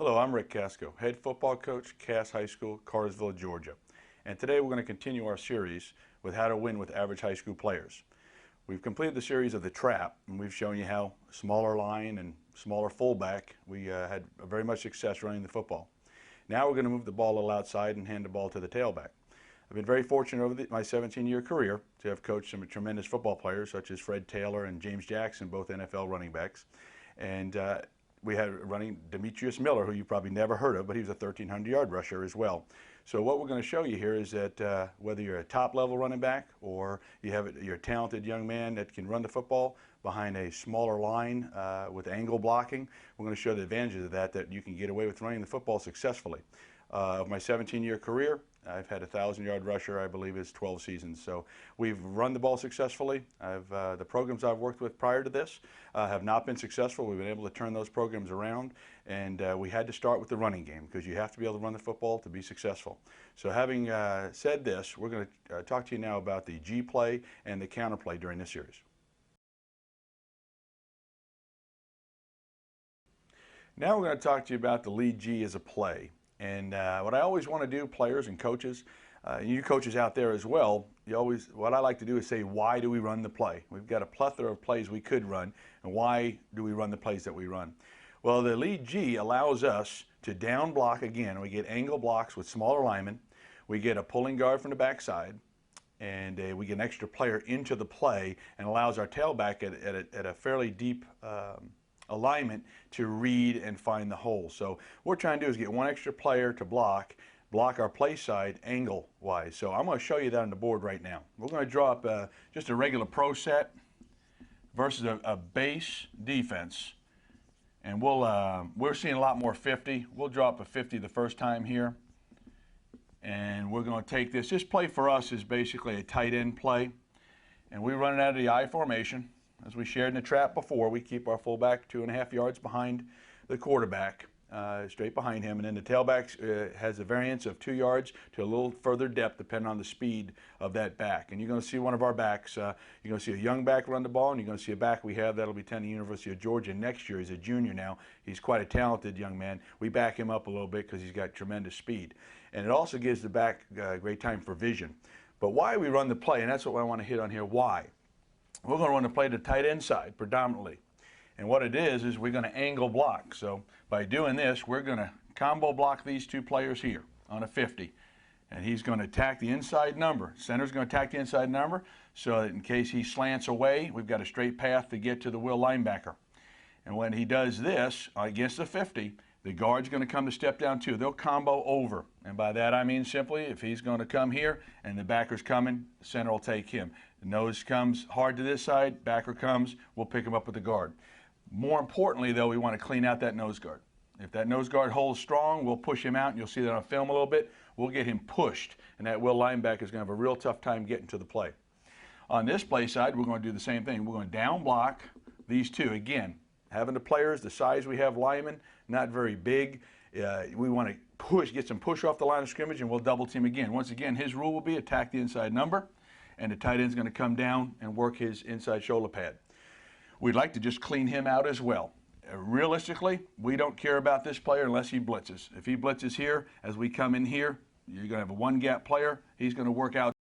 Hello, I'm Rick Casko, head football coach, Cass High School, Cartersville, Georgia. And today we're going to continue our series with how to win with average high school players. We've completed the series of the trap, and we've shown you how smaller line and smaller fullback, we had very much success running the football. Now we're going to move the ball a little outside and hand the ball to the tailback. I've been very fortunate over my 17-year career to have coached some tremendous football players such as Fred Taylor and James Jackson, both NFL running backs. And we had running Demetrius Miller, who you probably never heard of, but he was a 1,300-yard rusher as well. So what we're going to show you here is that whether you're a top-level running back or you're a talented young man that can run the football behind a smaller line with angle blocking, we're going to show the advantages of that you can get away with running the football successfully. Of my 17-year career, I've had a 1,000-yard rusher, I believe, is 12 seasons. So we've run the ball successfully. The programs I've worked with prior to this have not been successful. We've been able to turn those programs around, and we had to start with the running game because you have to be able to run the football to be successful. So having said this, we're going to talk to you now about the G play and the counter play during this series. Now we're going to talk to you about the lead G as a play. And what I always want to do, players and coaches, you coaches out there as well, what I like to do is say, why do we run the play? We've got a plethora of plays we could run, and why do we run the plays that we run? Well, the lead G allows us to down block again. We get angle blocks with smaller linemen. We get a pulling guard from the backside, and we get an extra player into the play and allows our tailback at a fairly deep alignment to read and find the hole. So what we're trying to do is get one extra player to block our play side angle wise. So I'm going to show you that on the board right now. We're going to draw up just a regular pro set versus a base defense, and we're seeing a lot more 50. We'll draw up a 50 the first time here, and we're going to take this play for us is basically a tight end play, and we run it out of the I formation. As we shared in the trap before, we keep our fullback 2.5 yards behind the quarterback, straight behind him, and then the tailback has a variance of 2 yards to a little further depth depending on the speed of that back. And you're going to see one of our backs, you're going to see a young back run the ball, and you're going to see a back we have that'll be attending the University of Georgia next year. He's a junior now. He's quite a talented young man. We back him up a little bit because he's got tremendous speed. And it also gives the back great time for vision. But why we run the play, and that's what I want to hit on here, why? We're going to run the play to tight end side predominantly. And what it is we're going to angle block. So by doing this, we're going to combo block these two players here on a 50. And he's going to attack the inside number. Center's going to attack the inside number so that in case he slants away, we've got a straight path to get to the will linebacker. And when he does this against the 50, the guard's going to come to step down too. They'll combo over. And by that I mean simply if he's going to come here and the backer's coming, the center will take him. The nose comes hard to this side, backer comes, we'll pick him up with the guard. More importantly though, we want to clean out that nose guard. If that nose guard holds strong, we'll push him out, and you'll see that on film a little bit. We'll get him pushed, and that will linebacker is going to have a real tough time getting to the play. On this play side, we're going to do the same thing. We're going to down block these two. Again, having the players, the size we have linemen, not very big. We want to get some push off the line of scrimmage, and we'll double team again. Once again, his rule will be attack the inside number, and the tight end's going to come down and work his inside shoulder pad. We'd like to just clean him out as well. Realistically, we don't care about this player unless he blitzes. If he blitzes here, as we come in here, you're going to have a one-gap player. He's going to work out